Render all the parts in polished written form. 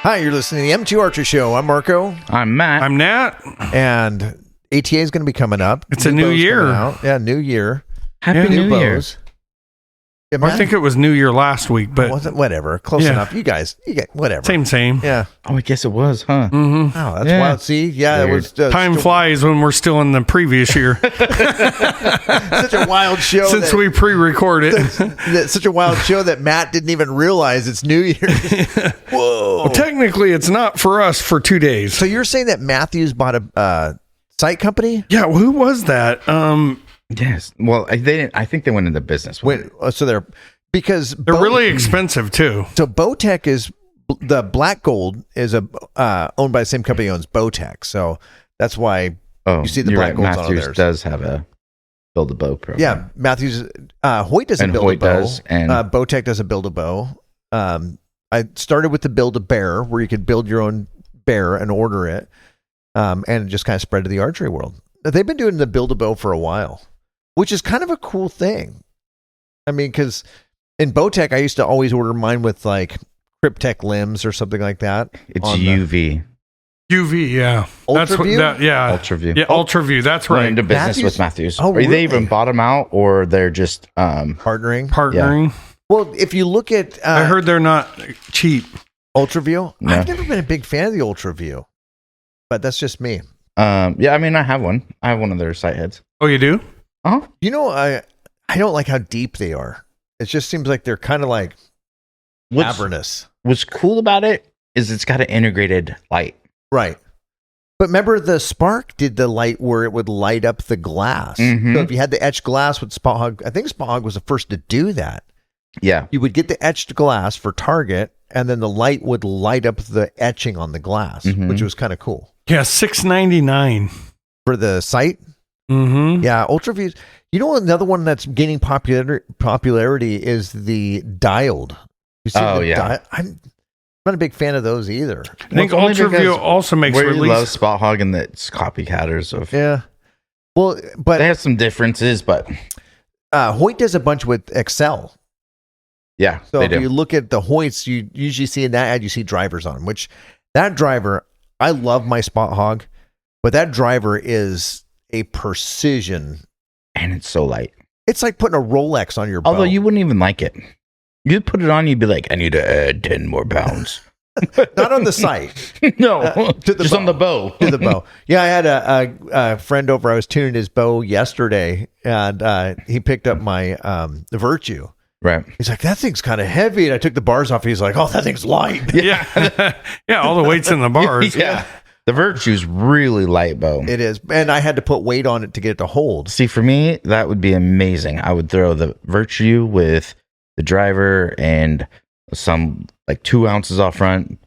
Hi, you're listening to the M2 Archery Show. I'm Marco. I'm Matt. I'm Nat. And ATA is going to be coming up. It's a new year. Yeah, new year. Happy New Year. Bows. Yeah, I think it was New Year last week, but wasn't whatever. Close enough. You guys, whatever. Same. Yeah. Oh, I guess it was, huh? Mm-hmm. Oh, that's wild. See, yeah, Weird. it was. Time flies when we're still in the previous year. Such a wild show. Since we pre-record it. Such a wild show that Matt didn't even realize it's New Year. Whoa. Well, technically, it's not for us for 2 days. So you're saying that Mathew's bought a site company? Yeah, who was that? Yes. Well, I think they went into business. Wait, so they're really expensive too. So Bowtech is the Blackgold is owned by the same company that owns Bowtech. So that's why you see the Blackgolds on Mathew theirs. does have a build a bow program. Yeah, Matthew's Hoyt doesn't build Hoyt a bow. does, and Bowtech doesn't build a bow. I started with the build a bear, where you could build your own bear and order it, and it just kind of spread to the archery world. They've been doing the build a bow for a while, which is kind of a cool thing. I mean, because in Bowtech, I used to always order mine with like Cryptech limbs or something like that. it's UV. UV, yeah. UltraView? Yeah. UltraView. Yeah, UltraView. That's Went right. into business Mathews? with Mathews. Oh, Or they really? even bought them out, or they're just Partnering. Well, if you look at I heard they're not cheap. UltraView, No. I've never been a big fan of the UltraView, but that's just me. Yeah, I mean, I have one. I have one of their sight heads. Oh, you do? Uh-huh. You know, I don't like how deep they are. It just seems like they're kind of like cavernous. What's cool about it is it's got an integrated light. Right. But remember the Spark did the light where it would light up the glass. Mhm. So if you had the etched glass with Spothog, I think Spothog was the first to do that. Yeah. You would get the etched glass for target, and then the light would light up the etching on the glass, Mhm. which was kind of cool. Yeah, $6.99. For the sight, Mm-hmm. yeah, UltraView. You know, another one that's gaining popularity is the dialed. You see Oh, the yeah. I'm not a big fan of those either. I think Well, it's only UltraView because also makes Where you release. love Spothog and it's copycatters of. Yeah. Well, but They have some differences, but Hoyt does a bunch with Excel. yeah, So they if do. you look at the Hoyts, you usually see in that ad, you see drivers on, which that driver, I love my Spothog, but that driver is a precision. And it's so light. It's like putting a Rolex on your bow. Although you wouldn't even like it. You'd put it on, you'd be like, I need to add 10 more pounds. Not on the sight. No, to the just bow. on the bow. To the bow. Yeah, I had a friend over. I was tuning his bow yesterday, and he picked up my the Virtue. Right. He's like, that thing's kind of heavy. And I took the bars off. He's like, oh, that thing's light. Yeah. Yeah, all the weights in the bars. Yeah. The Virtue's really light bow. It is. And I had to put weight on it to get it to hold. See, for me, that would be amazing. I would throw the Virtue with the driver and some like 2 ounces off front.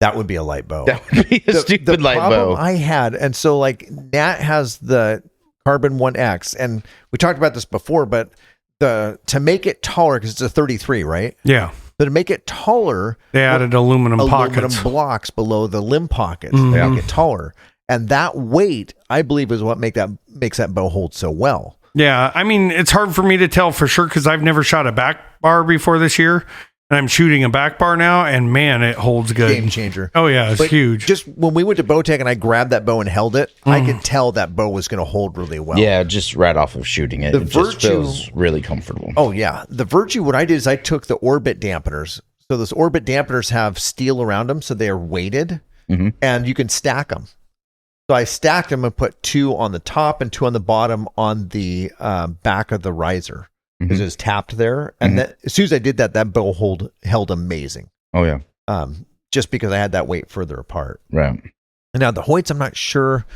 That would be a light bow. That would be a stupid light problem bow. I had, and so like Nat has the Carbon 1X, and we talked about this before, but to make it taller, because it's a 33, right? Yeah. So to make it taller, They added aluminum pockets. blocks below the limb pockets Mhm. to make it taller. And that weight, I believe, is what makes that bow hold so well. Yeah, I mean, it's hard for me to tell for sure because I've never shot a back bar before this year. And I'm shooting a back bar now, and man, it holds good. Game changer. Oh, yeah, it's But huge. Just when we went to Bowtech and I grabbed that bow and held it, I could tell that bow was going to hold really well. Yeah, just right off of shooting it. The It just Virtue- feels really comfortable. Oh, yeah. The Virtue, what I did is I took the orbit dampeners. So those orbit dampeners have steel around them, so they are weighted, Mhm. and you can stack them. So I stacked them and put 2 on the top and 2 on the bottom on the back of the riser, because Mhm. it's tapped there. And that, as soon as I did that, that bow held amazing. Oh, yeah. Just because I had that weight further apart. Right. And now the Hoyts, I'm not sure.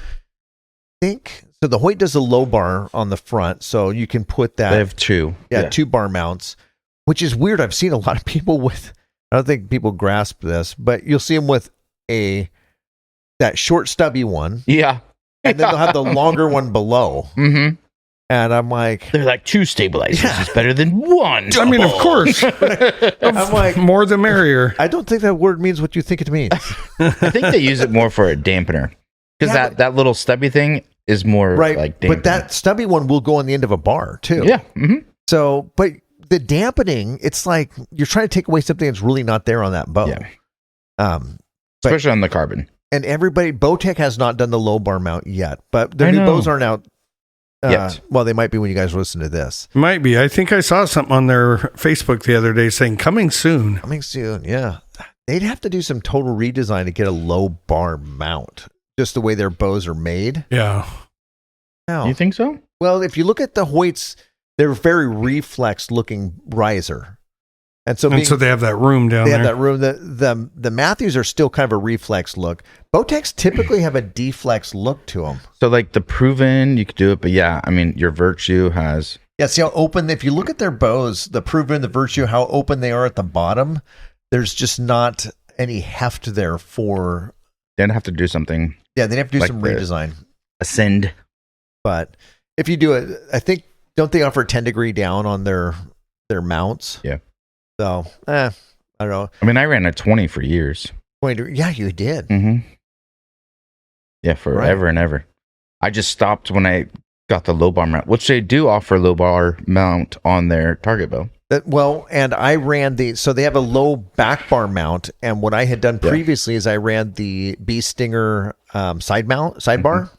So the Hoyt does a low bar on the front, so you can put that. They have 2. 2 bar mounts, which is weird. I've seen a lot of people with, I don't think people grasp this, but you'll see them with that short stubby one, Yeah. and then they'll have the longer one below. Mm-hmm. And I'm like, They're like 2 stabilizers is better than 1. I mean, of course. I'm like, More the merrier. I don't think that word means what you think it means. I think they use it more for a dampener. Because Yeah, that little stubby thing is more Right. like But dampening. that stubby one will go on the end of a bar too. Yeah. Mm-hmm. So, but the dampening, it's like you're trying to take away something that's really not there on that bow. Yeah. Especially on the carbon. And Bowtech has not done the low bar mount yet, but their I new know. bows aren't out. Yet. Well, they might be when you guys listen to this. Might be. I think I saw something on their Facebook the other day saying coming soon. Coming soon, yeah. They'd have to do some total redesign to get a low bar mount, just the way their bows are made. Yeah. Now, You think so? well, if you look at the Hoyts, they're very reflex looking riser. And so, And so they have that room down they there. have that room. The Mathews are still kind of a reflex look. Bowtechs typically have a deflex look to them. So like the Proven, you could do it, but yeah, I mean your Virtue has. Yeah, see how open, if you look at their bows, the Proven, the Virtue, how open they are at the bottom, there's just not any heft there for. Then have to do something. Yeah, they'd have to do Like some the- redesign. Ascend. But if you do it, I think, don't they offer 10-degree down on their mounts? Yeah. So, I don't know. I mean, I ran a 20 for years. Yeah, you did. Mm-hmm. Yeah, forever and ever. I just stopped when I got the low bar mount, which they do offer low bar mount on their target bow. And I ran so they have a low back bar mount, and what I had done previously is I ran the Bee Stinger sidebar,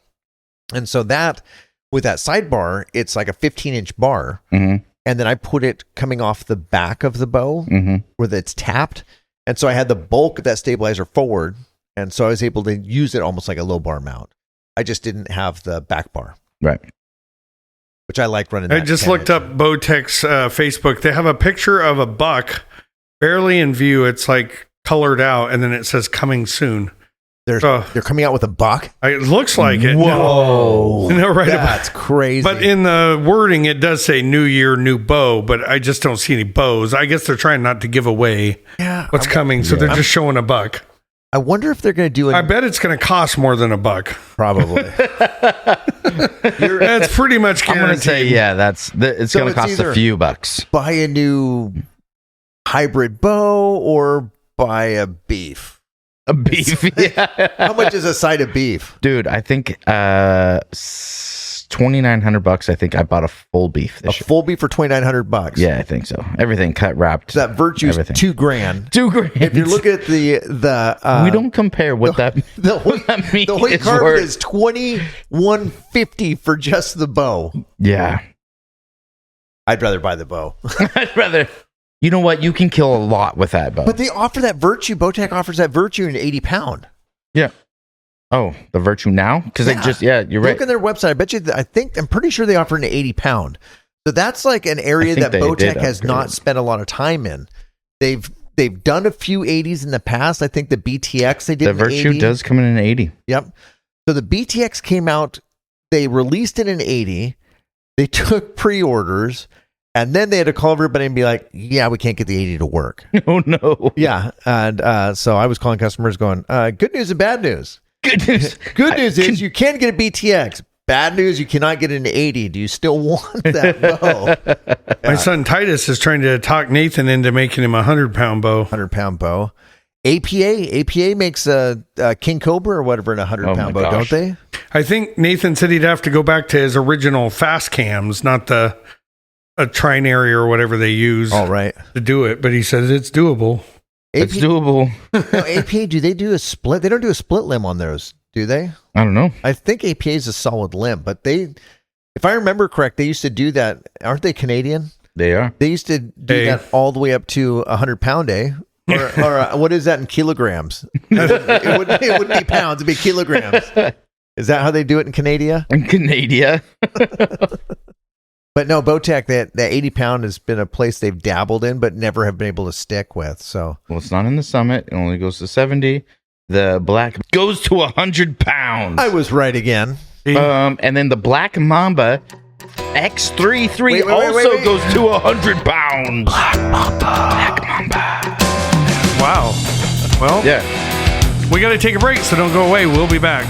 and so with that sidebar, it's like a 15-inch bar, Mm-hmm. and then I put it coming off the back of the bow Mm-hmm. where it's tapped, and so I had the bulk of that stabilizer forward, and so I was able to use it almost like a low bar mount. I just didn't have the back bar, Right. which I like running. I That just 10 looked inch. up Bowtech's Facebook. They have a picture of a buck barely in view. It's like colored out, and then it says coming soon. They're coming out with a buck. It looks like it. Whoa, No, right that's crazy. But in the wording, it does say new year, new bow, but I just don't see any bows. I guess they're trying not to give away what's coming, so they're just showing a buck. I wonder if they're going to do it. I bet it's going to cost more than a buck. Probably. That's pretty much I'm guaranteed. going to say, yeah, it's So going it's to cost either- a few bucks. Buy a new hybrid bow or buy a beef. A beef, yeah. How much is a side of beef? Dude, I think $2,900. I think I bought a full beef A this year. full beef for $2,900. Yeah, I think so. Everything cut, wrapped. That Virtue's everything. $2,000. $2,000. If you look at the we don't compare what that. the what that meat the Hoyt is Carbon worth. is $2,150 for just the bow. Yeah, I'd rather buy the bow. I'd rather. You know what? You can kill a lot with that bow. But they offer that Virtue. Bowtech offers that Virtue in 80 pound. Yeah. Oh, the Virtue now? Because Yeah. they just, yeah, you're right. Look on their website. I bet you, I'm pretty sure they offer an 80 pound. So that's like an area I think that they Bowtech did has upgrade not it. spent a lot of time in. They've done a few 80s in the past. I think the BTX they did The an Virtue 80. does come in an 80. Yep. So the BTX came out, they released it in 80. They took pre-orders, and then they had to call everybody and be like, yeah, we can't get the 80 to work. Oh, no. Yeah. And so I was calling customers going, good news and bad news. Good news. Good news is you can get a BTX. Bad news, you cannot get an 80. Do you still want that bow? My son Titus is trying to talk Nathan into making him a 100-pound bow. 100-pound bow. APA makes a King Cobra or whatever in a 100-pound my bow, gosh. don't they? I think Nathan said he'd have to go back to his original fast cams, not a trinary or whatever they use All right. to do it. But he says it's doable. It's doable. No, APA, do they do a split? They don't do a split limb on those, do they? I don't know. I think APA is a solid limb, but if I remember correct, they used to do that. Aren't they Canadian? They are. They used to do that all the way up to 100-pound, or what is that in kilograms? It wouldn't be pounds; it'd be kilograms. Is that how they do it in Canada? In Canada. But no, Bowtech, that 80-pound has been a place they've dabbled in, but never have been able to stick with. So Well, it's not in the Summit. It only goes to 70. The Black goes to 100 pounds. I was right again. And then the Black Mamba X33 also goes to 100 pounds. Black Mamba. Wow. Well, Yeah. we got to take a break, so don't go away. We'll be back.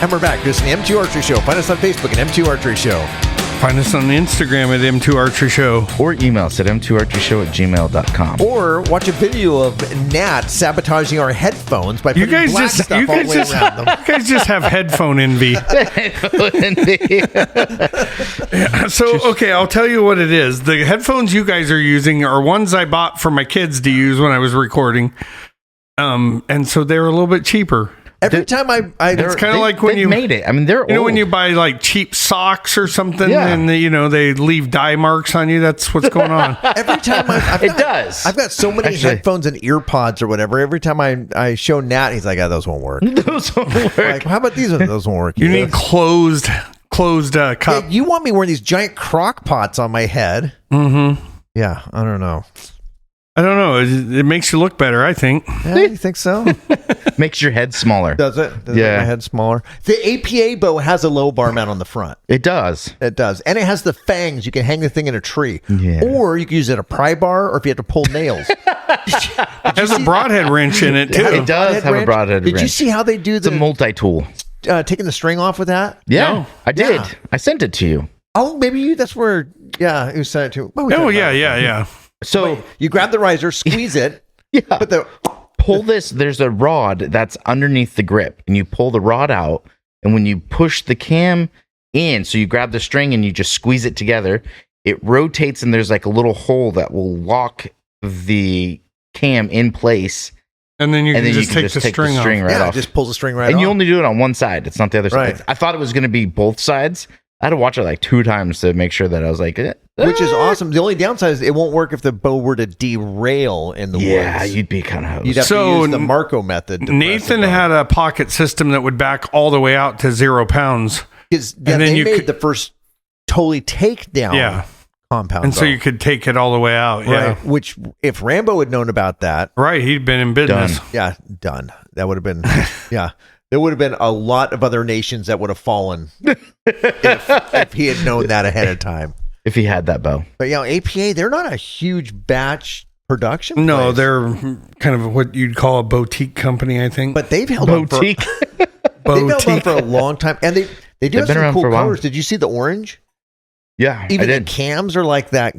And we're back. This is the M2 Archery Show. Find us on Facebook at M2 Archery Show. Find us on Instagram at M2 Archery Show. Or email us at m2archeryshow@gmail.com. Or watch a video of Nat sabotaging our headphones by putting black stuff all the way around them. You guys just have headphone envy. Yeah, so, okay, I'll tell you what it is. The headphones you guys are using are ones I bought for my kids to use when I was recording. And so they're a little bit cheaper. Every time I it's kind of like when you made it. I mean, they're you know old. when you buy like cheap socks or something, Yeah. and they leave dye marks on you. That's what's going on. every time It does. I've got so many Actually. headphones and ear pods or whatever. Every time I show Nat, he's like, "Oh, those won't work." Those won't work. Like, how about these ones? Those won't work. You either. need closed cup. Yeah, you want me wearing these giant crock pots on my head? Mm-hmm. Yeah, I don't know. I don't know. It makes you look better, I think. Yeah, you think so? Makes your head smaller. Does it? Does it Yeah. make my head smaller? The APA bow has a low bar mount on the front. It does. It does. And it has the fangs. You can hang the thing in a tree. Yeah. Or you can use it a pry bar, or if you have to pull nails. It has a broadhead wrech in it, too. It does have a broadhead Did you wrench. see how they do It's a the multi-tool. taking the string off with that? Yeah, No. I did. Yeah. I sent it to you. Oh, maybe you. That's where. Yeah, you sent it to. What we Oh, talking yeah, about? yeah. So, You grab the riser, squeeze it, yeah. but the Pull this. There's a rod that's underneath the grip, and you pull the rod out. And when you push the cam in, so you grab the string and you just squeeze it together, it rotates, and there's like a little hole that will lock the cam in place. And then you And can then just take the string off. right yeah, it off. just pulls the string right And off. you only do it on one side. It's not the other Right. side. I thought it was going to be both sides. I had to watch it like 2 times to make sure that I was like, Which is awesome. The only downside is it won't work if the bow were to derail in the Yeah, woods. you'd be kind of You'd have So, to use the Marco method. to Nathan press the bow. had a pocket system that would back all the way out to 0 pounds. 'Cause, and then they you made could- the first totally takedown Yeah. compound. And so bow. you could take it all the way out. Yeah. Right. Which, if Rambo had known about that, Right. He'd been in business. Done. yeah, done. That would have been, yeah. There would have been a lot of other nations that would have fallen if he had known that ahead of time. if he had that bow. But APA, they're not a huge batch production. No, place, they're kind of what you'd call a boutique company, I think. but they've held on for, Boutique. they've held on Boutique. for a long time, and they do They've have been some around cool for a while. colors. Did you see the orange? Yeah, Even I the did. cams are like that.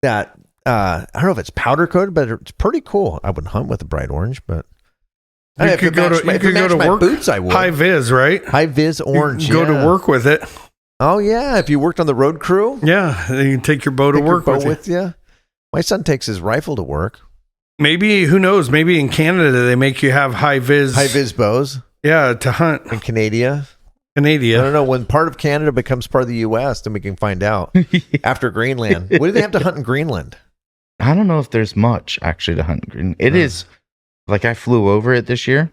I don't know if it's powder coated, but it's pretty cool. I wouldn't hunt with a bright orange, but You if could it go matched to, my- you if it could go matched to my work. boots, I would. High vis, right? High vis orange. You go to yeah. work with it. Oh yeah, if you worked on the road crew, Yeah. Then you can take your bow to take your work bow with you. you. My son takes his rifle to work. Maybe, who knows? Maybe in Canada they make you have high vis. High vis bows Yeah, to hunt. in Canada. I Canada. don't know when part of Canada becomes part of the U.S. Then we can find out after Greenland. What do they have to hunt in Greenland? I don't know if there's much actually to hunt green. It is like I flew over it this year.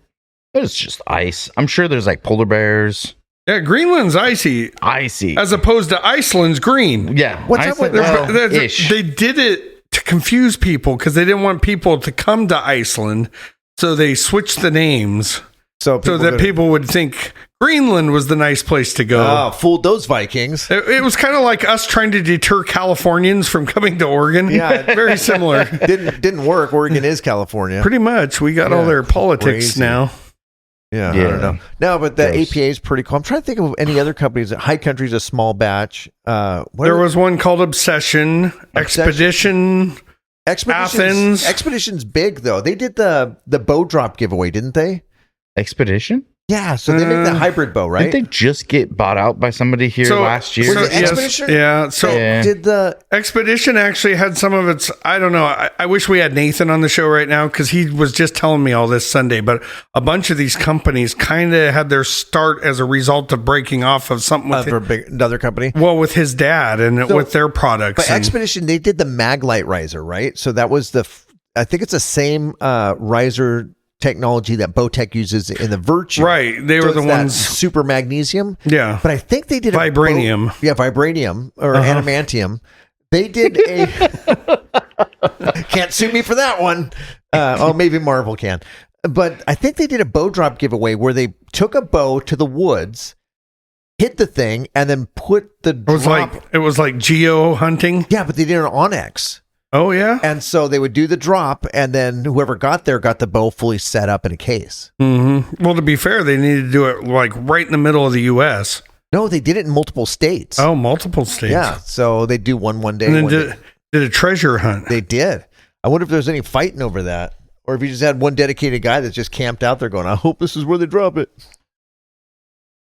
It's just ice. I'm sure there's like polar bears. Yeah, Greenland's icy Icy. as opposed to Iceland's green. Yeah. What's up with- ish. They did it to confuse people because they didn't want people to come to Iceland. So they switched the names so that people would think Greenland was the nice place to go. fooled those Vikings. It was kind of like us trying to deter Californians from coming to Oregon. Yeah. Very similar. Didn't work. Oregon is California. Pretty much. We got all Yeah, their politics crazy. now. Yeah, I Yeah. don't know. No, but the Gross. APA is pretty cool. I'm trying to think of any other companies. High Country's a small batch. There was one called Obsession, Expedition. Athens. Expedition's big though. They did the bow drop giveaway, didn't they? Expedition? Yeah, so they make the hybrid bow, right? Didn't they just get bought out by somebody here last year? Was it Expedition? Yeah. So Yeah. Did the Expedition actually had some of its, I don't know. I wish we had Nathan on the show right now because he was just telling me all this Sunday. But a bunch of these companies kind of had their start as a result of breaking off of something with another company? with his dad and So- with their products. But and- Expedition, they did the Maglite riser, right? So that was I think it's the same riser technology that Bowtech uses in the Virtue. Right. They were So the it's that ones. super magnesium. Yeah. But I think they did Vibranium. vibranium or Uh-huh. adamantium. They did a. Can't sue me for that one. Maybe Marvel can. But I think they did a bow drop giveaway where they took a bow to the woods, hit the thing, and then put the It was like geo hunting. Yeah, but they did an Onyx. Oh yeah. And so they would do the drop, and then whoever got there got the bow fully set up in a case. Mm-hmm. Well, to be fair, they needed to do it like right in the middle of the U.S. No, they did it in multiple states. Oh, multiple states. Yeah, so they do one day. And then one day. did a treasure hunt. They did. I wonder if there's any fighting over that, or if you just had one dedicated guy that's just camped out there going, "I hope this is where they drop it."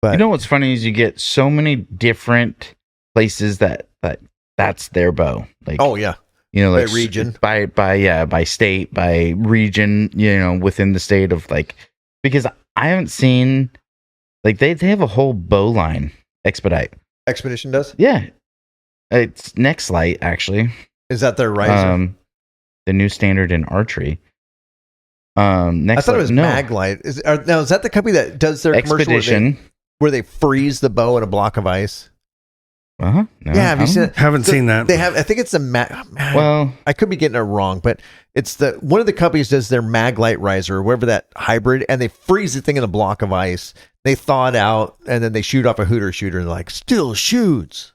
But You know what's funny is you get so many different places that's their bow. Like, oh yeah, you know, like by region, by state, by region. You know, within the state of like, because I haven't seen like they have a whole bow line. Expedition does. Yeah, it's Next Light actually. Is that their riser? The new standard in archery. I thought it was Maglite. Is that the company that does their Expedition commercial where they freeze the bow in a block of ice? No, Yeah, have you seen it? Haven't seen that. They have. I think it's the Well, I could be getting it wrong, but it's one of the companies does their Maglite riser, or whatever that hybrid, and they freeze the thing in a block of ice. They thaw it out, and then they shoot off a Hooter shooter, and like still shoots.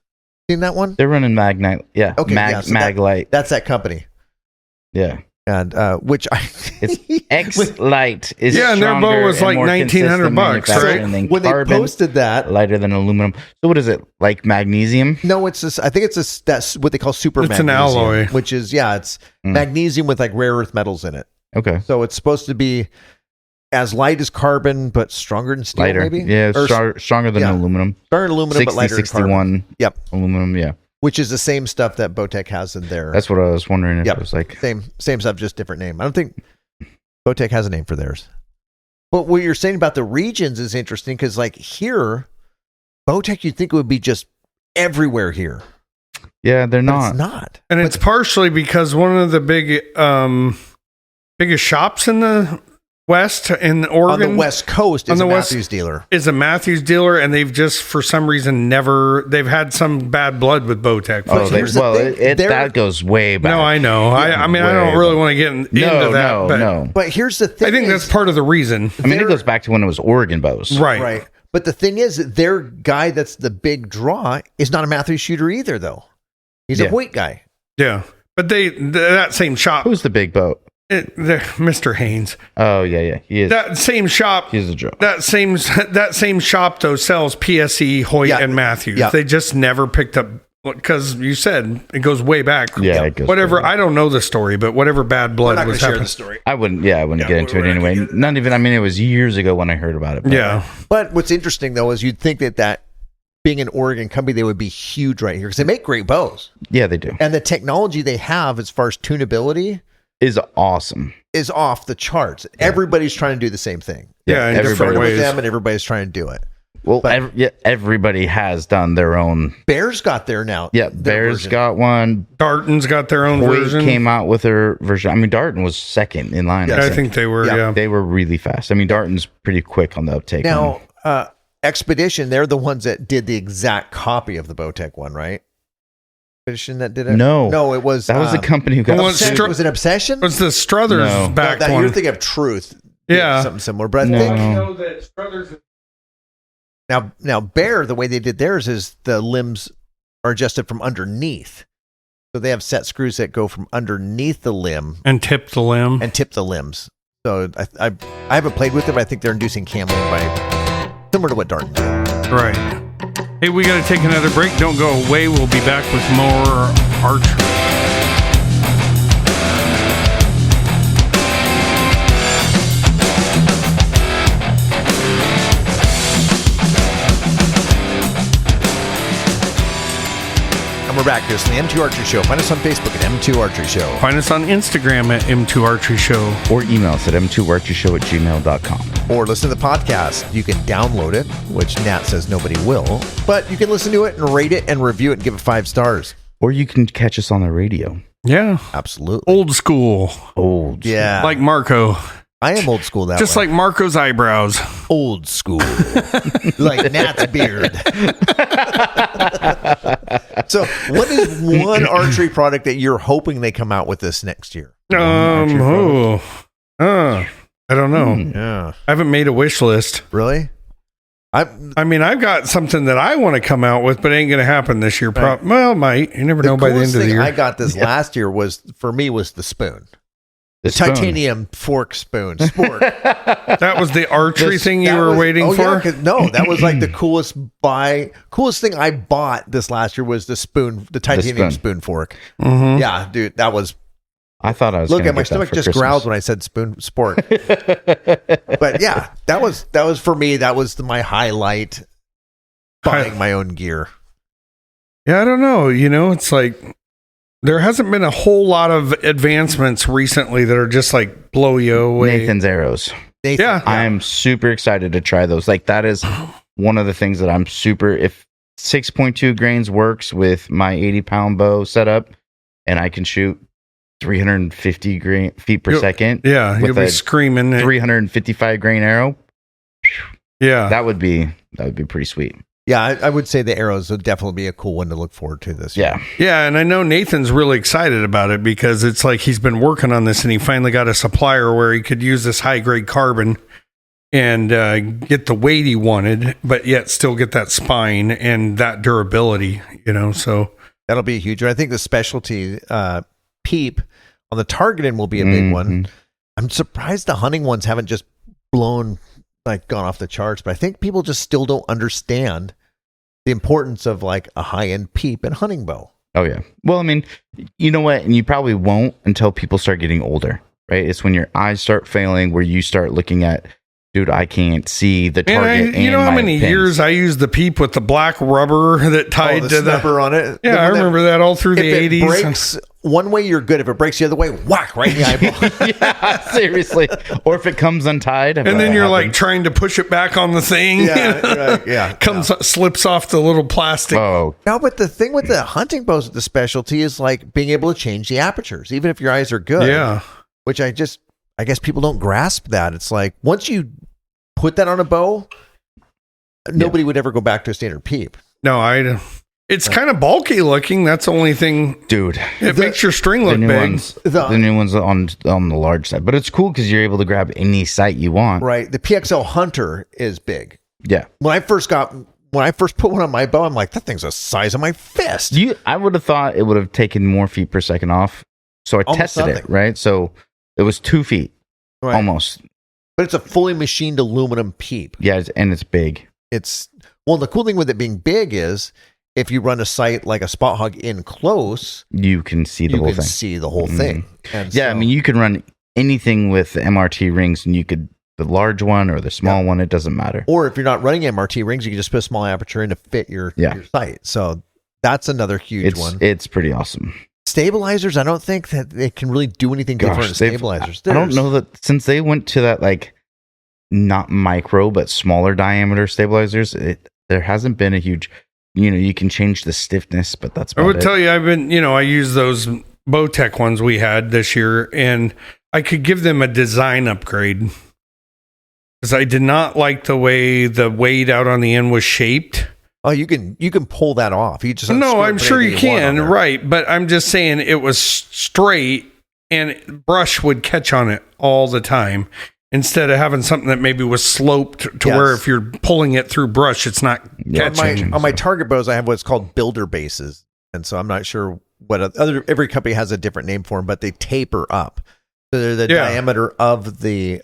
Seen that one? they're running Magnite. Yeah, Okay, yeah, so Maglite. That's that company, Yeah, and which it's X Light is and their bow was like $1,900, right? when they posted that, lighter than aluminum. So what is it, like magnesium? no, it's this. I think it's this. That's what they call super. It's an magnesium, alloy. which is it's magnesium with like rare earth metals in it. Okay, So it's supposed to be as light as carbon, but stronger than steel. lighter. Maybe, Yeah, Or stronger than yeah. aluminum. stronger than aluminum, but lighter than carbon. 61. Yep. Aluminum. Yeah, Which is the same stuff that Bowtech has in there. that's what I was wondering. If Yep. it was like Same stuff, just different name. I don't think Bowtech has a name for theirs. But what you're saying about the regions is interesting because, like here, Bowtech, you'd think it would be just everywhere here. yeah, they're But not. it's not. And it's partially because one of the biggest shops in the West in Oregon On the West Coast is On a the West- Mathews dealer. is a Mathews dealer, and they've just for some reason they've had some bad blood with Bowtech. Oh, here's the thing, they're- that goes way back. No, I know. I mean, I don't really want to get into that. But no. But here's the thing. I think that's part of the reason. I mean, it they're- goes back to when it was Oregon bows. Right. But the thing is, that their guy that's the big draw is not a Mathews shooter either, though. He's a Yeah. Hoyt guy. Yeah. But that same shop, Who's the big boat? Mr. Haynes, Oh yeah, he is. that same shop, He's a draw. that same shop though sells PSE, Hoyt, Yeah. and Mathews. Yeah. They just never picked up because you said it goes way back. Yeah, it goes Whatever. way back. I don't know the story, but whatever bad We're blood not going was to share happening. the story. I wouldn't get into it we're not anyway. gonna get- Not even. I mean, it was years ago when I heard about it. But Yeah. But what's interesting, though, is you'd think that being an Oregon company, they would be huge right here because they make great bows. yeah, they do. And the technology they have as far as tunability Is awesome. is off the charts. Everybody's trying to do the same thing. Yeah, in They're different flirting with ways. them, and everybody's trying to do it. Well, But- everybody has done their own. Bears got there now. Yeah, their Bears version. got one. Darton's got their own Hoyt version. came out with their version. I mean, Darton was second in line. I think they were. Yeah. Yeah. They were really fast. I mean, Darton's pretty quick on the uptake. Now, Expedition, they're the ones that did the exact copy of the Bowtech one, right? Expedition that did it? No, it was that was the company who got Well, Obsession. Str- was it Obsession? What's the Struthers No. back That, one? you're thinking of Truth. Yeah. something similar. But I No. think know that Struthers. now Bear, the way they did theirs is the limbs are adjusted from underneath. So they have set screws that go from underneath the limb And tip the limb. and tip the limbs. So I haven't played with them. I think they're inducing cambling by similar to what Darton did. Right. Hey, we got to take another break. Don't go away. We'll be back with more archery. And we're back. This is the M2 Archery Show. Find us on Facebook at M2 Archery Show. Find us on Instagram at M2 Archery Show. or email us at m2archershow@gmail.com. Or listen to the podcast. You can download it, which Nat says nobody will. But you can listen to it and rate it and review it and give it 5 stars. Or you can catch us on the radio. Yeah. Absolutely. Old school. Old. Yeah. Like Marco. I am old school that Just way. like Marco's eyebrows. Old school. Like Nat's beard. So what is one archery product that you're hoping they come out with this next year? I don't know. Yeah. I haven't made a wish list. Really? I mean, I've got something that I want to come out with, but it ain't going to happen this year. Right. Well, might. You never know by the end coolest of the thing year. I got this last year was the spoon. The spoon. titanium fork spoon. Spork. That was the archery thing you were waiting for? Yeah, no, that was like the coolest thing I bought this last year was the spoon, the titanium spoon fork. Mm-hmm. Yeah, dude, that was. I thought I was. Look at my stomach just growled when I said spoon sport. But yeah, that was for me. That was my highlight. Buying my own gear. Yeah, I don't know. It's like there hasn't been a whole lot of advancements recently that are just like blow you away. Nathan's arrows. Yeah. I am super excited to try those. Like that is one of the things that I'm super. If 6.2 grains works with my 80-pound bow setup, and I can shoot 350 feet per second. Yeah, you'll be screaming. 355 grain arrow. Yeah, that would be pretty sweet. Yeah, I would say the arrows would definitely be a cool one to look forward to this year. Yeah, and I know Nathan's really excited about it because it's like he's been working on this and he finally got a supplier where he could use this high-grade carbon and get the weight he wanted, but yet still get that spine and that durability, so. That'll be a huge one. I think the specialty peep on the target end will be a big one. I'm surprised the hunting ones haven't just gone off the charts, but I think people just still don't understand the importance of like a high-end peep and hunting bow. Oh yeah. Well, I mean, you know what? And you probably won't until people start getting older, right? It's when your eyes start failing where you start looking at, dude, I can't see the target. You know how many years I used the peep with the black rubber that tied to the snubber on it? Yeah, I remember that all through the 80s. If it breaks one way, you're good. If it breaks the other way, whack right in the eyeball. Yeah, seriously. Or if it comes untied. And then you're like trying to push it back on the thing. Yeah. Slips off the little plastic. Oh. No, but the thing with the hunting bows, the specialty is like being able to change the apertures, even if your eyes are good. Yeah. Which I guess people don't grasp that. It's like once you put that on a bow, nobody would ever go back to a standard peep. No, it's kind of bulky looking. That's the only thing, dude. It makes your string look big. The new one's on the large side, but it's cool because you're able to grab any sight you want. Right. The PXL Hunter is big. Yeah. When I first put one on my bow, I'm like, that thing's the size of my fist. I would have thought it would have taken more feet per second off. So I tested it, right? So it was 2 feet, almost. But it's a fully machined aluminum peep. Yeah, and it's big. The cool thing with it being big is if you run a sight like a Spothog in close, you can see the whole thing. See the whole thing. And I mean, you can run anything with the MRT rings, and you could the large one or the small one. It doesn't matter. Or if you're not running MRT rings, you can just put a small aperture in to fit your sight. So that's another huge one. It's pretty awesome. Stabilizers, I don't think that they can really do anything different in stabilizers. I don't know that since they went to that like not micro but smaller diameter stabilizers, there hasn't been a huge. You can change the stiffness, but that's about it. I would tell you, I use those Bowtech ones we had this year, and I could give them a design upgrade because I did not like the way the weight out on the end was shaped. Oh, you can pull that off. You just I'm sure you can, right? But I'm just saying it was straight, and brush would catch on it all the time. Instead of having something that maybe was sloped to where if you're pulling it through brush, it's not catching. On my target bows, I have what's called builder bases. And so I'm not sure what every company has a different name for them, but they taper up. So they're the diameter of the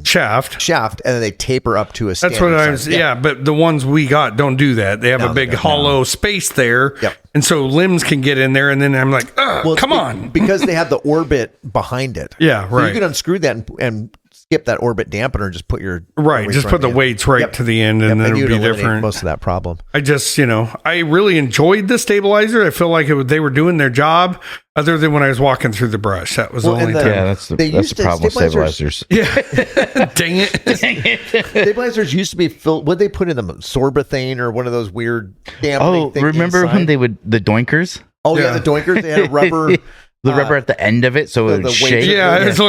shaft, and then they taper up to a standard That's what I size. was, but the ones we got don't do that. They have a big hollow space there. Yep. And so limbs can get in there, and then I'm like, come on. Because they have the orbit behind it. Yeah, right. So you can unscrew that and skip that orbit dampener and just put your just put the weights to the end, and then it'll be different. Most of that problem. I just I really enjoyed the stabilizer. I feel like they were doing their job, other than when I was walking through the brush. That was the only time. Yeah, that's the problem with stabilizers. Yeah, dang it. Stabilizers used to be filled. What they put in them? Sorbothane or one of those weird dampening things. Remember when they would the doinkers? Oh yeah, the doinkers. They had a rubber. The rubber at the end of it, so it would shake. Yeah, it's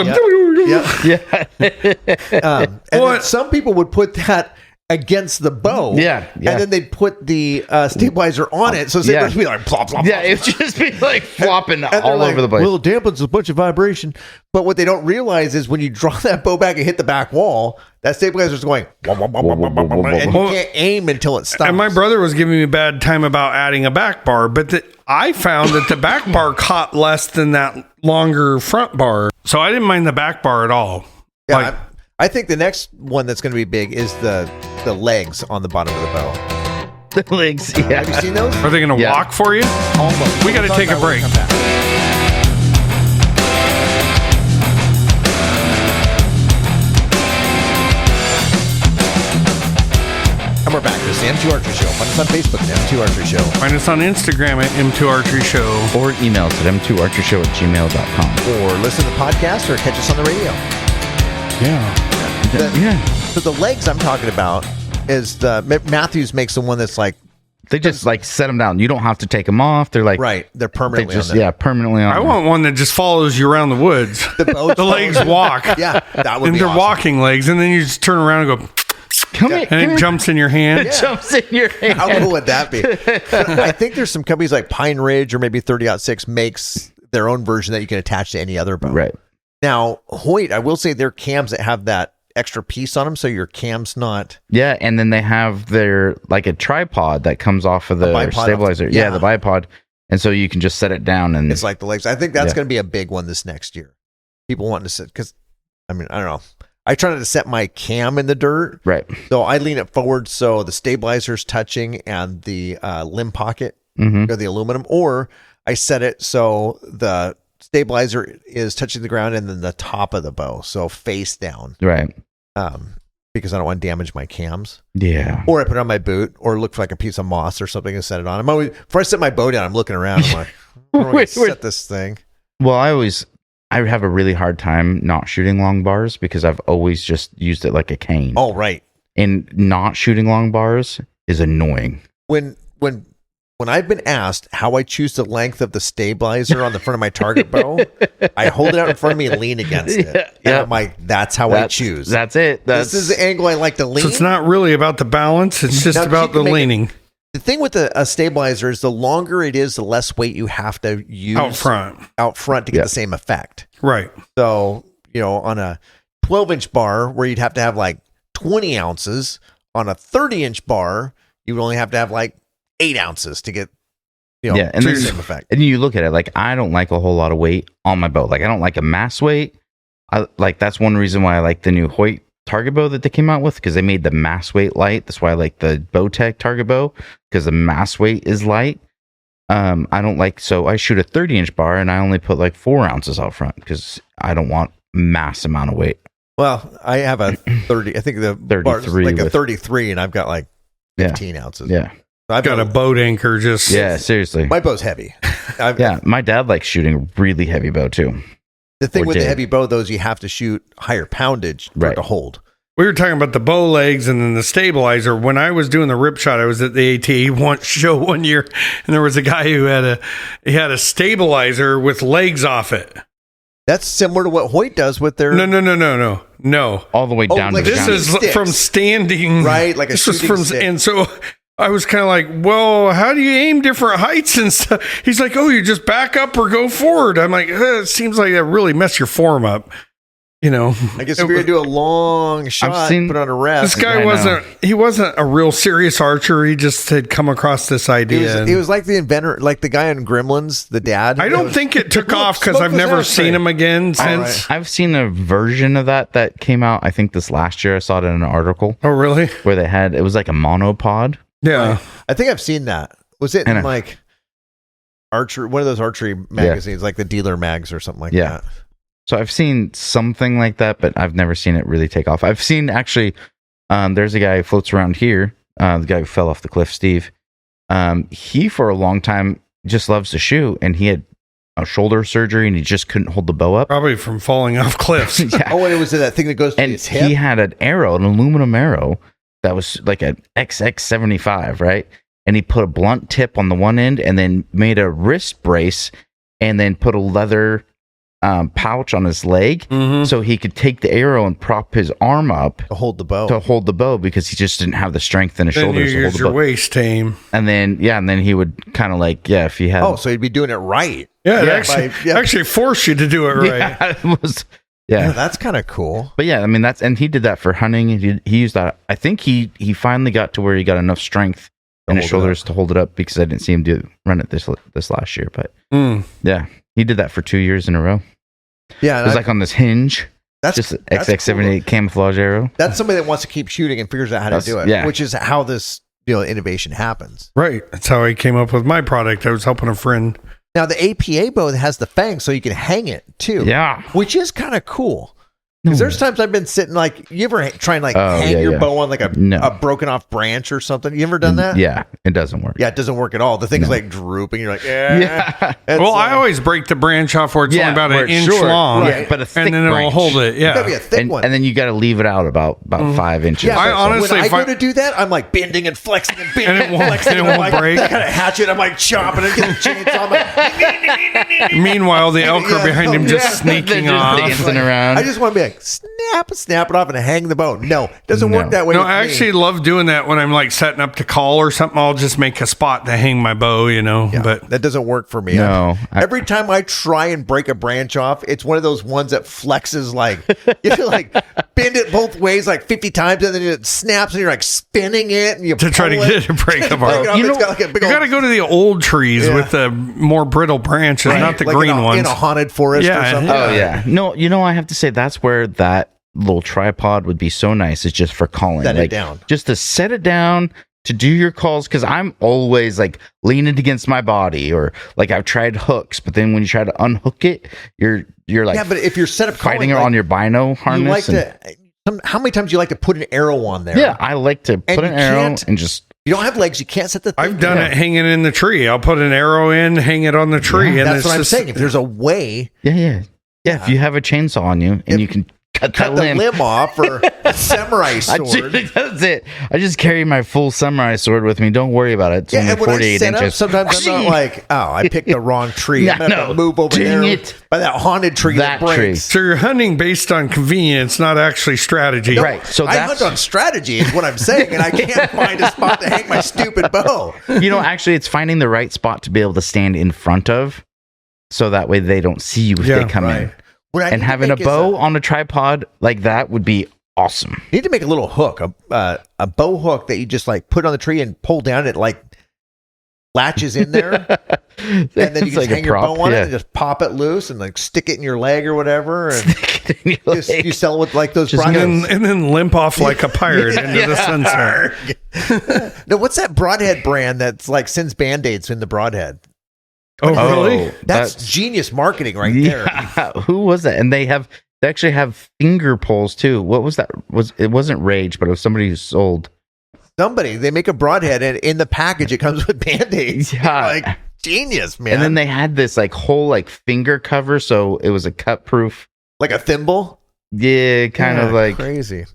and then some people would put that against the bow. Yeah. And then they'd put the stabilizer on it. So it would be like plop, plop, plop. It would just be like flopping all over the place. Well, it dampens a bunch of vibration. But what they don't realize is when you draw that bow back and hit the back wall, that stabilizer is going, and you can't aim until it stops. And my brother was giving me a bad time about adding a back bar, but I found that the back bar caught less than that longer front bar. So I didn't mind the back bar at all. Yeah, Like, I think the next one that's going to be big is the legs on the bottom of the bow. The legs, yeah. Have you seen those? are they going to walk for you? Almost. We got to take a break. Come back. And we're back. This is the M2 Archery Show. Find us on Facebook at M2 Archery Show. Find us on Instagram at M2 Archery Show. Or email us at m2archershow@gmail.com. Or listen to the podcast or catch us on the radio. Yeah. So the legs I'm talking about is Mathews makes the one that's like, They just like set them down. You don't have to take them off. They're like, right, they're they permanently just, on there. yeah, permanently on I there. want one that just follows you around the woods. The legs walk. Yeah, that would And be they're awesome. walking legs. And then you just turn around and go, Come here. and it jumps in your hand. It jumps in your hand. How cool would that be? I think there's some companies like Pine Ridge or maybe 30-06 makes their own version that you can attach to any other bow. Right. Now, Hoyt, I will say they're cams that have that extra piece on them, so your cam's not. Yeah, and then they have their like a tripod that comes off of the bipod stabilizer. yeah. Yeah, the bipod, and so you can just set it down and It's like the legs. I think that's Yeah. going to be a big one this next year. People wanting to sit because, I mean, I don't know. I try not to set my cam in the dirt, right. so I lean it forward so the stabilizer's touching and the limb pocket Mm-hmm. or the aluminum, or I set it so the stabilizer is touching the ground and then the top of the bow, so face down. Right. Because I don't want to damage my cams. Yeah. Or I put it on my boot, or look for like a piece of moss or something and set it on. I'm always, before I set my bow down, I'm looking around. I'm like, where do I set this thing? Well, I have a really hard time not shooting long bars because I've always just used it like a cane. Oh, right. And not shooting long bars is annoying. When I've been asked how I choose the length of the stabilizer on the front of my target bow, I hold it out in front of me and lean against it. And Yeah. I'm like, that's how I choose. That's it. This is the angle I like to lean. So it's not really about the balance. It's just Now, about you the can make leaning The thing with a stabilizer is the longer it is, the less weight you have to use out front. to get the same effect. Right. So, on a 12-inch bar where you'd have to have like 20 ounces, on a 30-inch bar, you would only have to have like 8 ounces to get, and the there's- same effect. And you look at it like I don't like a whole lot of weight on my bow. Like I don't like a mass weight. I like that's one reason why I like the new Hoyt target bow that they came out with because they made the mass weight light. That's why I like the Bowtech target bow because the mass weight is light. I don't like so I shoot a 30-inch bar and I only put like 4 ounces out front because I don't want mass amount of weight. Well, I have a 30. I think the 33 bar is like a with- 33, and I've got like Yeah. 15 ounces. Yeah. So I've Got a boat anchor just. Yeah, seriously. My bow's heavy. Yeah, my dad likes shooting a really heavy bow too. The thing Or with the did. heavy bow, though, is you have to shoot higher poundage for it Right. to hold. We were talking about the bow legs and then the stabilizer. When I was doing the rip shot, I was at the AT show one year, and there was a guy who had a stabilizer with legs off it. That's similar to what Hoyt does with their No. All the way Oh, down like to the This ground. is Sticks. from standing, Right, like a this was shooting from, stick. and so I was kind of like, well, how do you aim different heights and stuff? He's like, oh, you just back up or go forward. I'm like, it seems like that really messed your form up. I guess if you're gonna do a long shot, seen- put on a This rest. guy I wasn't a real serious archer. He just had come across this idea. He was like the inventor, like the guy in Gremlins, the dad. I don't think it took off because Smoke I've was never ashtray. seen him again All since. I've seen a version of that came out. I think this last year. I saw it in an article Oh, really? where they had it was like a monopod. Yeah. I think I've seen that. Was it And in like archery, one of those archery magazines, like the Dealer Mags or something like Yeah. that? So I've seen something like that, but I've never seen it really take off. I've seen actually, there's a guy who floats around here. The guy who fell off the cliff, Steve. He for a long time just loves to shoot, and he had a shoulder surgery, and he just couldn't hold the bow up. Probably from falling off cliffs. Yeah. Oh, and it was that thing that goes to And his hip. he had an arrow, an aluminum arrow that was like an XX75, right? And he put a blunt tip on the one end and then made a wrist brace and then put a leather pouch on his leg Mhm. so he could take the arrow and prop his arm up to hold the bow. to hold the bow because he just didn't have the strength in his Then you shoulders to hold use the your bow. waist to aim. And then he would kind of like, if he had Oh, so he'd be doing it right. Yeah, it Yeah, actually forced you to do it right. yeah, it was Yeah, that's kind of cool. But yeah, I mean and he did that for hunting. He used that. I think he finally got to where he got enough strength in his hold it shoulders to hold it up because I didn't see him run it this last year. But Mm. yeah, he did that for 2 years in a row. Yeah, It was like on this hinge. that's Just that's XX78 cool. camouflage arrow. That's somebody that wants to keep shooting and figures out how to do it. Yeah. Which is how this innovation happens. Right. That's how I came up with my product. I was helping a friend. Now the APA bow has the fangs, so you can hang it too. Yeah. Which is kind of cool. Because there's times I've been sitting like, you ever try and hang your bow on like a broken off branch or something? You ever done that? Yeah, it doesn't work. Yeah, it doesn't work at all. The thing's like drooping. You're like, yeah. Well, I always break the branch off where it's only about an inch long. Right. But a thick and then it'll branch. hold it. Yeah. Gotta be a thick one. And then you got to leave it out about 5 inches. Yeah, I but honestly, when if I I- go to do that, I'm like bending and flexing and bending And it and won't- flexing. and it I'm won't like, break. I got a hatchet. I'm like chopping and getting chainsaw. I'm like, Meanwhile, the elk are behind him just sneaking They're just off. dancing around. I just want to be like, snap it off and hang the bow. No, it doesn't work that way. No, with I me. actually love doing that when I'm like setting up to call or something. I'll just make a spot to hang my bow, Yeah, But that doesn't work for me. No, Every time I try and break a branch off, it's one of those ones that flexes like you have to like bend it both ways like 50 times, and then it snaps, and you're like spinning it, and you to try to pull get it to break apart. You know, it's got like a big You got to go to the old trees with the more brittle branches, not the like green in ones. a haunted forest or Yeah, something. yeah. Oh yeah. No, I have to say that's where that little tripod would be so nice. Is just for calling. Set it like, down. Just to set it down to do your calls, because I'm always like leaning against my body, or like I've tried hooks, but then when you try to unhook it, you're like Yeah, but if you're set up fighting calling, on your bino harness. you like to. How many times do you like to put an arrow on there? Yeah, I like to put you an arrow can't- and just. You don't have legs. You can't set the thing I've done down. it hanging in the tree. I'll put an arrow in, hang it on the tree, and That's it's what I'm just, saying. If there's a way, Yeah. If you have a chainsaw on you and you can cut cut that the limb off, or a samurai sword. That's it. I just carry my full samurai sword with me. Don't worry about it. It's only and when I 48 set up, inches. sometimes I'm not like, oh, I picked the wrong tree. I'm gonna have to move over Dang there it. by that haunted tree that That tree. breaks. So you're hunting based on convenience, not actually strategy. Right. So I that's hunt on strategy is what I'm saying, and I can't find a spot to hang my stupid bow. actually, it's finding the right spot to be able to stand in front of, so that way they don't see you if Yeah, they come in. What I need And to having a make is bow on a tripod like that would be awesome. you need to make a little hook, a bow hook that you just like put on the tree and pull down. It like latches in there, and then you It's can like just a hang your prop, bow on yeah. it and just pop it loose and like stick it in your leg or whatever, and you sell it with like those Just broadheads. And then limp off like a pirate into the sunset. No, what's that broadhead brand that's like sends band-aids in the broadhead? Oh, really? That's genius marketing right there. Who was that? And they actually have finger poles too. What was that? It wasn't Rage, but it was somebody who sold. Somebody, they make a broadhead and in the package it comes with band-aids. Yeah. Like genius, man. And then they had this like whole like finger cover, so it was a cut proof. like a thimble. Yeah, kind of like crazy.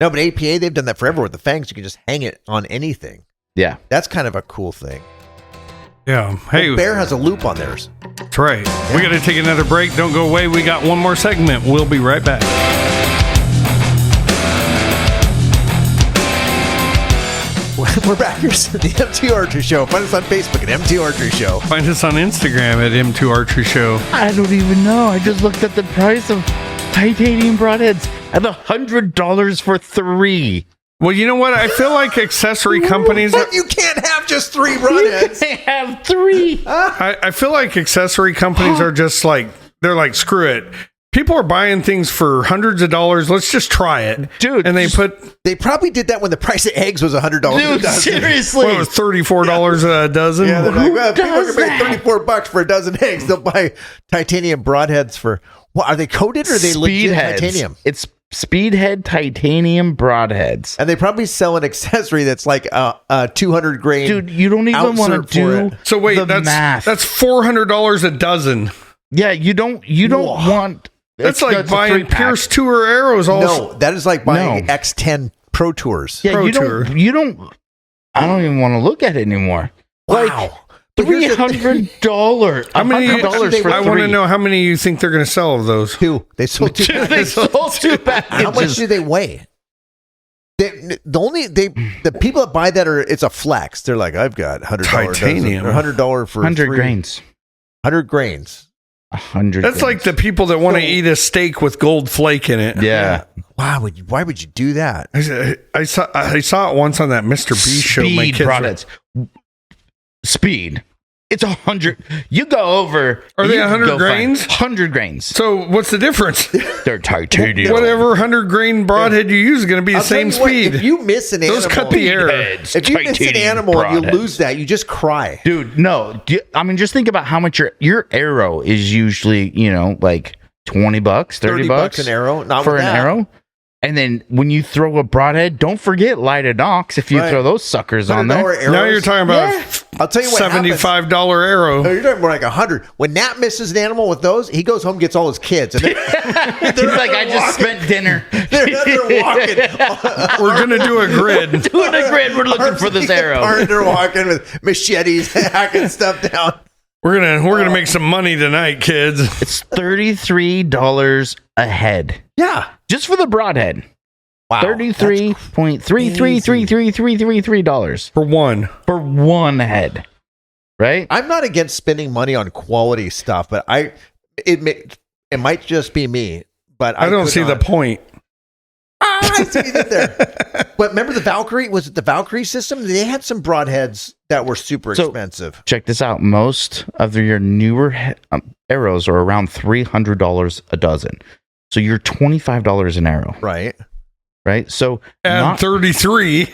No, but APA, they've done that forever with the fangs. You can just hang it on anything. yeah. That's kind of a cool thing. Yeah. Hey, Well, Bear has a loop on theirs. that's right. We got to take another break. Don't go away. We got one more segment. We'll be right back. We're back. Here's the M2 Archery Show. Find us on Facebook at M2 Archery Show. Find us on Instagram at M2 Archery Show. I don't even know. I just looked at the price of titanium broadheads at $100 for 3. Well, you know what? I feel like accessory companies. But you can't have just 3 broadheads. They have 3. I feel like accessory companies are just like, they're like, screw it. People are buying things for hundreds of dollars. Let's just try it. Dude, And they put, They probably did that when the price of eggs was $100 a Dude, dozen. seriously. what was $34 a dozen? Yeah, they're like, well, people are does going to pay that? $34 for a dozen eggs. They'll buy titanium broadheads for, what, are they coated or are they legit titanium? It's Speedhead titanium broadheads. And they probably sell an accessory that's like a 200 grain. Dude, you don't even want outsert to do for it. So wait, the that's math. $400 a dozen. Yeah, you don't Whoa. want. That's it's like a buying 3-pack. Pierce Tour arrows. No, that is like buying No. X10 Pro Tours. Yeah, Pro you Tour. don't. You don't. I don't even want to look at it anymore. Wow. But here's the thing. $300. How many? $100 for I 3. want to know how many you think they're going to sell of those. 2. They sold 2. Dude, they sold 2 packages. How much do they weigh? The people that buy that it's a flex. They're like, I've got $100 Titanium. dozen, or $100 for 100 3. grains. 100 grains. 100. That's like the people that want to eat a steak with gold flake in it. Yeah. Why would you do that? I saw it once on that Mr. B show. My Speed kids were- products. Speed. It's 100. You go over. Are they 100 grains? 100 grains. So what's the difference? They're titanium. Whatever 100 grain broadhead you use is going to be the same speed. If you miss an animal, those cut the air. If you miss an animal and you lose that, you just cry. Dude, no. I mean, just think about how much your arrow is usually, like $20, 30 bucks an arrow. Not for with an that. arrow. And then when you throw a broadhead, don't forget lighted knocks if you throw those suckers on there. Arrows. Now you're talking about I'll tell you what $75 arrow. No, you're talking more like 100. When Nat misses an animal with those, he goes home, gets all his kids. And they're He's like, I just spent dinner. They're walking. We're going to do a grid. Doing a grid. We're looking for this arrow. They're walking with machetes, hacking stuff down. We're gonna make some money tonight, kids. It's $33 a head. Yeah. Just for the broadhead. Wow. $33.333333 For one head. Right? I'm not against spending money on quality stuff, but it might just be me, but I don't see the point. I see it there. But remember the Valkyrie? Was it the Valkyrie system? They had some broadheads that were super expensive. Check this out. Most of your newer arrows are around $300 a dozen. So you're $25 an arrow. Right. So And 33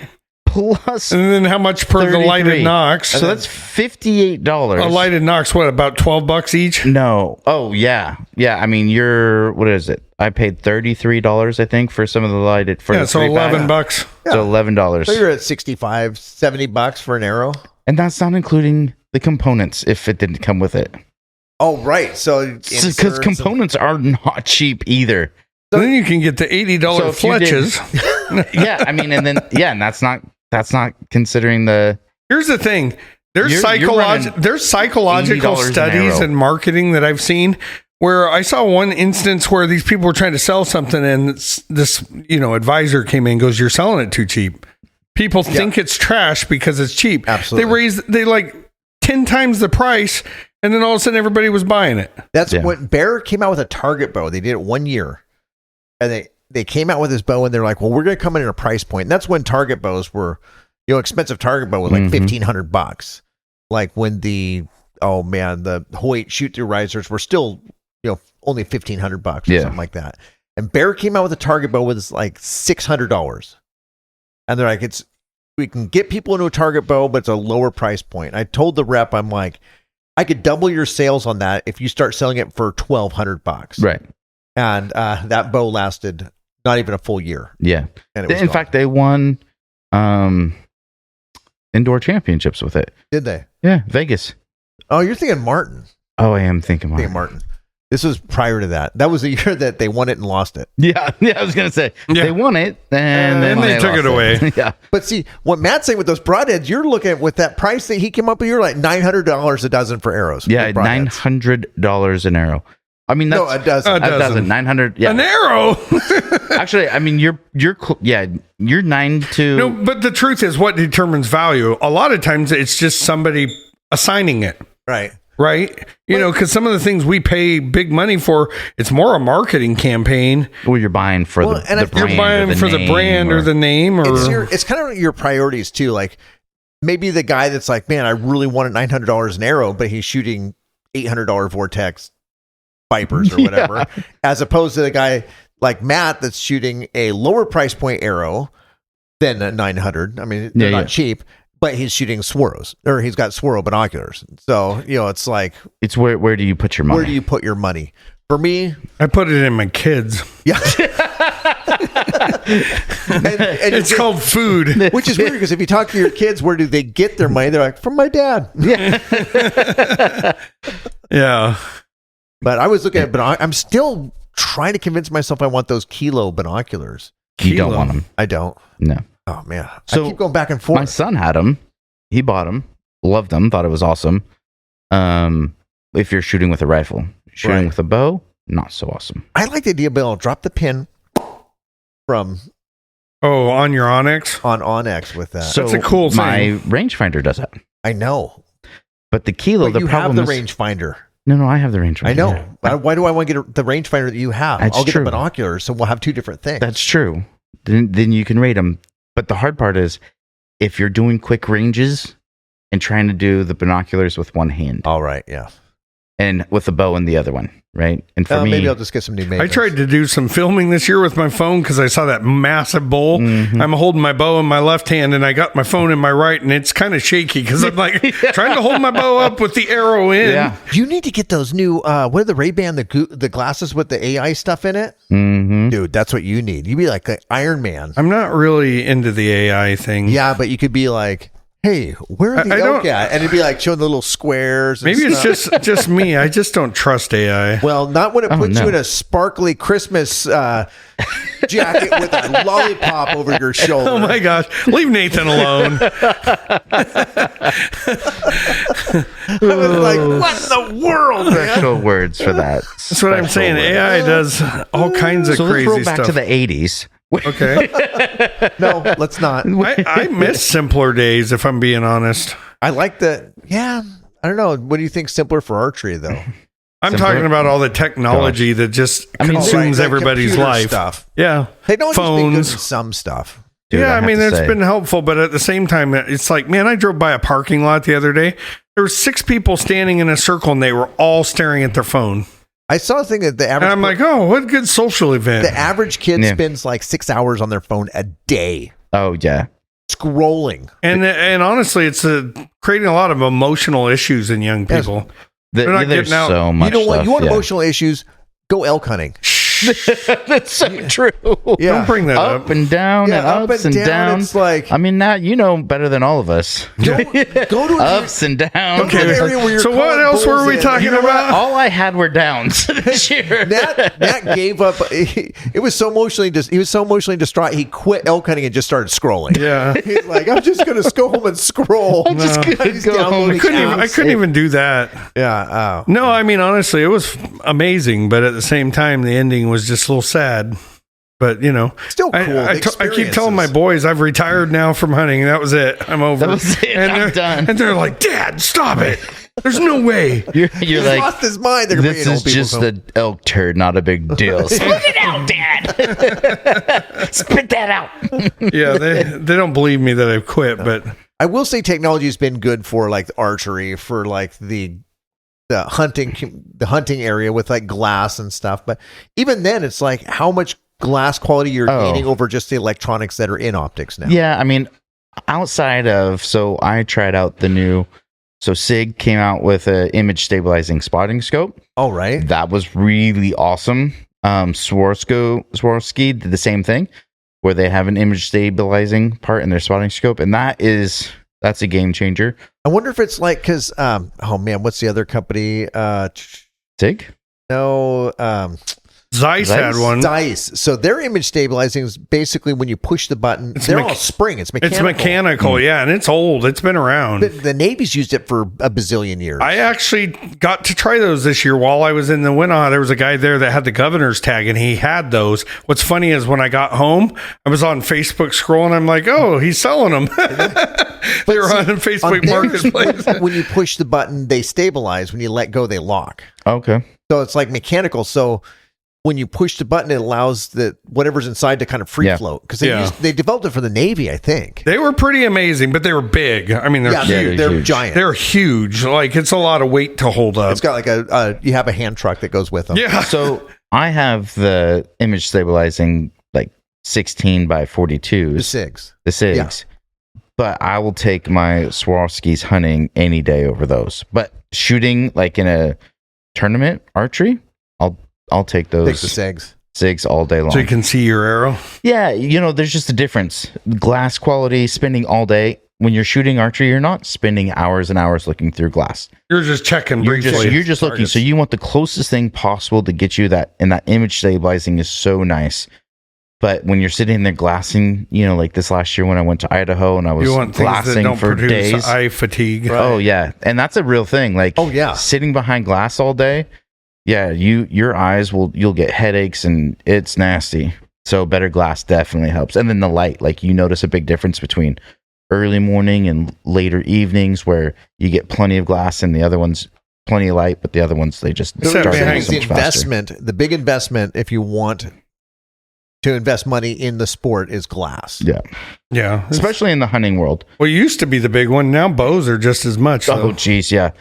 plus. And then how much per the lighted Nox? So that's $58. A lighted Nox, what, about $12 each? No. Oh, yeah. Yeah. I mean, what is it? I paid $33, I think, for some of the lighted. So $11. Yeah. So $11. So you're at $65, $70 for an arrow. And that's not including the components if it didn't come with it. Oh, right. So because components are not cheap either. So then you can get the $80 fletches. Yeah, I mean, and that's not considering the. Here's the thing: there's psychological studies and marketing that I've seen where I saw one instance where these people were trying to sell something, and this advisor came in and goes, "You're selling it too cheap. People think it's trash because it's cheap." Absolutely, they like 10 times the price, and then all of a sudden everybody was buying it. That's when Bear came out with a target bow. They did it 1 year. And they came out with this bow and they're like, well, we're going to come in at a price point. And that's when target bows were, expensive target bow was like $1,500. Like when the Hoyt shoot through risers were still, only $1,500 or something like that. And Bear came out with a target bow with like $600. And they're like, we can get people into a target bow, but it's a lower price point. I told the rep, I'm like, I could double your sales on that if you start selling it for $1,200. Right. And that bow lasted not even a full year. Yeah. And it was in fact, they won indoor championships with it. Did they? Yeah, Vegas. Oh, you're thinking Martin. Oh, I am thinking Martin. This was prior to that. That was the year that they won it and lost it. Yeah, I was going to say. Yeah. They won it, and then they took it away. Yeah. But see, what Matt's saying with those broadheads, you're looking at with that price that he came up with, you're like $900 a dozen for arrows. Yeah, $900 an arrow. I mean, that's a dozen. 900. Yeah. An arrow. Actually, I mean, you're 9 to. No, but the truth is, what determines value? A lot of times, it's just somebody assigning it. Right. Because some of the things we pay big money for, it's more a marketing campaign. Well, you're buying for the brand. You're buying for the brand or the name, or it's kind of your priorities too. Like maybe the guy that's like, man, I really wanted $900 an arrow, but he's shooting $800 Vortex Vipers or whatever, as opposed to the guy like Matt that's shooting a lower price point arrow than a 900. I mean, they're not cheap, but he's shooting Swaros, or he's got Swaro binoculars. So, it's like, it's where do you put your money? Where do you put your money? For me, I put it in my kids. Yeah. and it's called food. Which is weird because if you talk to your kids, where do they get their money? They're like, from my dad. Yeah. But I was looking at, I'm still trying to convince myself I want those Kilo binoculars. You don't want them. I don't. No. Oh, man. So I keep going back and forth. My son had them. He bought them. Loved them. Thought it was awesome. If you're shooting with a rifle. Shooting with a bow, not so awesome. I like the idea of being able to drop the pin from... Oh, on your Onyx? On Onyx with that. So that's a cool thing. My rangefinder does that. I know. But the Kilo, the problem is... you have the rangefinder. No, I have the rangefinder. I know. Yeah. Why do I want to get the rangefinder that you have? I'll get the binoculars, so we'll have two different things. That's true. Then you can rate them. But the hard part is, if you're doing quick ranges, and trying to do the binoculars with one hand All right, yeah. and with a bow in the other one, right? And for me, Maybe I'll just get some new I maintenance. tried to do some filming this year with my phone because I saw that massive bull. Mm-hmm. I'm holding my bow in my left hand and I got my phone in my right, and it's kind of shaky because I'm like trying to hold my bow up with the arrow in. yeah. You need to get those new, what are the Ray-Ban, the glasses with the AI stuff in it? Mm-hmm. Dude, that's what you need. You'd be like Iron Man. I'm not really into the AI thing. Yeah, but you could be like, hey, where are the I elk don't- at? And it'd be like showing the little squares. And Maybe it's stuff. just me. I just don't trust AI. Well, not when it puts no. you in a sparkly Christmas jacket with a lollipop over your shoulder. Oh my gosh. Leave Nathan alone. I was like, what in the world, man? Special words for that. That's what I'm saying. AI does all kinds of So let's crazy roll back stuff. to the 80s. Okay. No, let's not. I miss simpler days, if I'm being honest. I like the, yeah, I don't know. What do you think simpler for archery, though? I'm Simpler? talking about all the technology that just I mean, consumes the everybody's computer life. Stuff. Yeah. Technology's been good in Phones. some stuff. Dude, Yeah, I have mean, to it's say. been helpful, but at the same time, it's like, man, I drove by a parking lot the other day. There were 6 people standing in a circle, and they were all staring at their phone. I saw a thing that the And average I'm like, oh, what a good social event. the average kid Yeah. spends like 6 hours on their phone a day Oh, yeah. scrolling. And honestly, it's creating a lot of emotional issues in young people. They're not There's getting out. so much You know what? stuff, You want yeah. emotional issues? Go elk hunting. That's so true. Yeah. Don't bring that Up up. and down Yeah, and ups and downs. It's like I mean, Nat, you know better than all of us. go to an Ups and downs. Okay, an area where you're So what calling else were bulls we in. talking You know what? about? All I had were downs this year. Nat gave up. It was so emotionally. He was so emotionally distraught. He quit elk hunting and just started scrolling. Yeah. He's like, I'm just gonna go home and scroll. I'm just gonna He's go home. downloading I couldn't even do that. Yeah. Oh. No, I mean, honestly, it was amazing, but at the same time, the ending was just a little sad. But, you know, Still cool. I keep telling my boys I've retired now from hunting. That was it. I'm over. That was it. And I'm they're, done. And they're like, Dad, stop it. There's no way. You're He's like, lost his mind. They're this is just the elk turd, not a big deal. Spit it out, Dad. Spit that out. Yeah, they don't believe me that I've quit, but I will say technology has been good for like archery, for like the hunting area with like glass and stuff. But even then, it's like how much glass quality you're gaining over just the electronics that are in optics now. Yeah, I mean, outside of, so I tried out the new, so SIG came out with an image stabilizing spotting scope. All right. That was really awesome. Swarovski did the same thing, where they have an image stabilizing part in their spotting scope, and that's a game changer. I wonder if it's like because oh man, what's the other company? SIG? No, Zeiss had one. Zeiss. So their image stabilizing is basically when you push the button, they're all spring. It's mechanical. It's mechanical, yeah, and it's old. It's been around. The Navy's used it for a bazillion years. I actually got to try those this year while I was in the Winnaw. There was a guy there that had the governor's tag, and he had those. What's funny is when I got home, I was on Facebook scrolling. I'm like, oh, he's selling them. They were on Facebook Marketplace. When you push the button, they stabilize. When you let go, they lock. Okay. So it's like mechanical. So when you push the button, it allows whatever's inside to kind of free float. Because they developed it for the Navy, I think. They were pretty amazing, but they were big. I mean, they're huge. They're huge. giant. They're huge. Like, it's a lot of weight to hold up. It's got like you have a hand truck that goes with them. Yeah. So I have the image stabilizing like 16 by 42s. The SIGs. The SIGs. But I will take my Swarovskis hunting any day over those. But shooting like in a tournament archery, I'll take those Take the SIGs. SIGs all day long. So you can see your arrow. Yeah, there's just a difference. Glass quality, spending all day. When you're shooting archery, you're not spending hours and hours looking through glass. You're just checking You're briefly. just looking. So you want the closest thing possible to get you that, and that image stabilizing is so nice. But when you're sitting there glassing, like this last year when I went to Idaho and I was You want things that glassing don't for produce days. eye fatigue. Oh yeah, and that's a real thing. Like, Oh, yeah. sitting behind glass all day. Yeah, your eyes you'll get headaches and it's nasty. So better glass definitely helps. And then the light, like you notice a big difference between early morning and later evenings where you get plenty of glass and the other ones plenty of light, but the other ones they just Except start behind getting so the much faster. investment, the big investment, if you want to invest money in the sport is glass. Yeah. Yeah. Especially in the hunting world. Well, it used to be the big one. Now bows are just as much. Oh, geez. Yeah.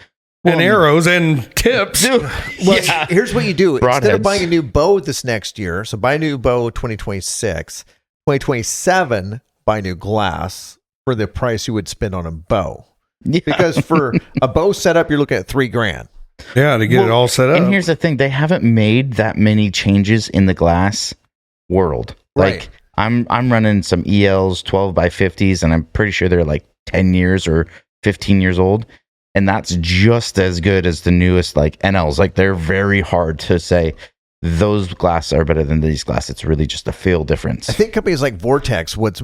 And arrows and tips. Well, here's what you do. Instead Broadheads. of buying a new bow this next year, so buy a new bow 2026, 2027, buy new glass for the price you would spend on a bow. Yeah. Because for a bow setup, you're looking at $3,000. Yeah, to get it all set up. And here's the thing. They haven't made that many changes in the glass world. Right. Like I'm running some ELs 12 by 50s, and I'm pretty sure they're like 10 years or 15 years old. And that's just as good as the newest like NLs. Like they're very hard to say those glass are better than these glass. It's really just a feel difference. I think companies like Vortex, what's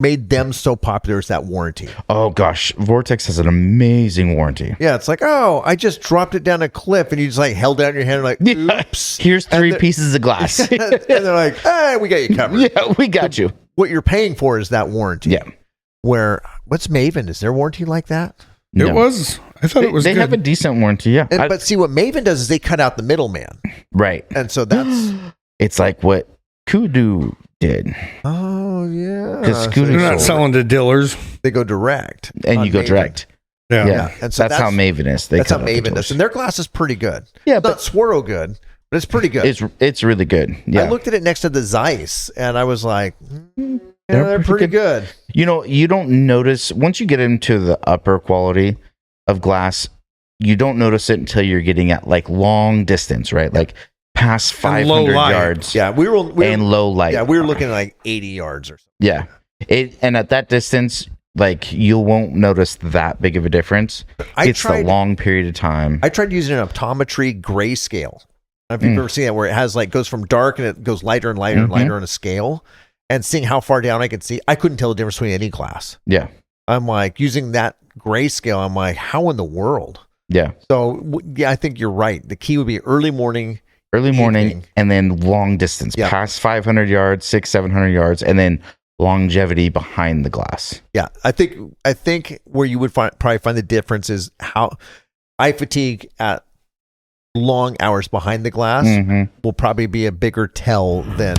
made them so popular is that warranty. Oh gosh, Vortex has an amazing warranty. Yeah, it's like, oh, I just dropped it down a cliff, and you just like held down your hand, like, oops. Here's 3 pieces of glass. And they're like, hey, we got you covered. Yeah, we got you. What you're paying for is that warranty. Yeah. Where what's Maven? Is their warranty like that? It No. was. I thought it was They good. have a decent warranty, yeah. But see, what Maven does is they cut out the middleman, Right. and so that's It's like what Kudu did. oh yeah, Because So Kudu They're not sold selling to dealers. they go direct, and on you go Maven. direct. Yeah. Yeah. And so that's how Maven is. They That's how cut out the Maven doors. does, and their glass is pretty good. Yeah, It's not Swirl good, but it's pretty good. It's really good. Yeah. I looked at it next to the Zeiss, and I was like, yeah, They're they're pretty pretty good. You know, you don't notice once you get into the upper quality of glass, you don't notice it until you're getting at like long distance, right? Like past And low 500 light. yards. Yeah, we were And low light. Yeah, we were looking at like 80 yards or something. Yeah. And at that distance, like you won't notice that big of a difference. It's the long period of time. I tried using an optometry grayscale. I don't know if you've ever seen it, where it has like goes from dark and it goes lighter and lighter and lighter on a scale, and seeing how far down I could see. I couldn't tell the difference between any glass. Yeah. I'm like using that grayscale. I'm like, how in the world? Yeah. So yeah, I think you're right. The key would be early morning, evening. And then long distance, Yeah. past 500 yards, 700 yards, and then longevity behind the glass. Yeah, I think where you would probably find the difference is how eye fatigue at long hours behind the glass will probably be a bigger tell than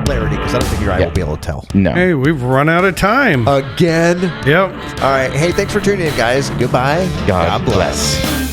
clarity, because I don't think your eye will be able to tell. No. Hey, we've run out of time. Again. Yep. All right. Hey, thanks for tuning in, guys. Goodbye. God bless.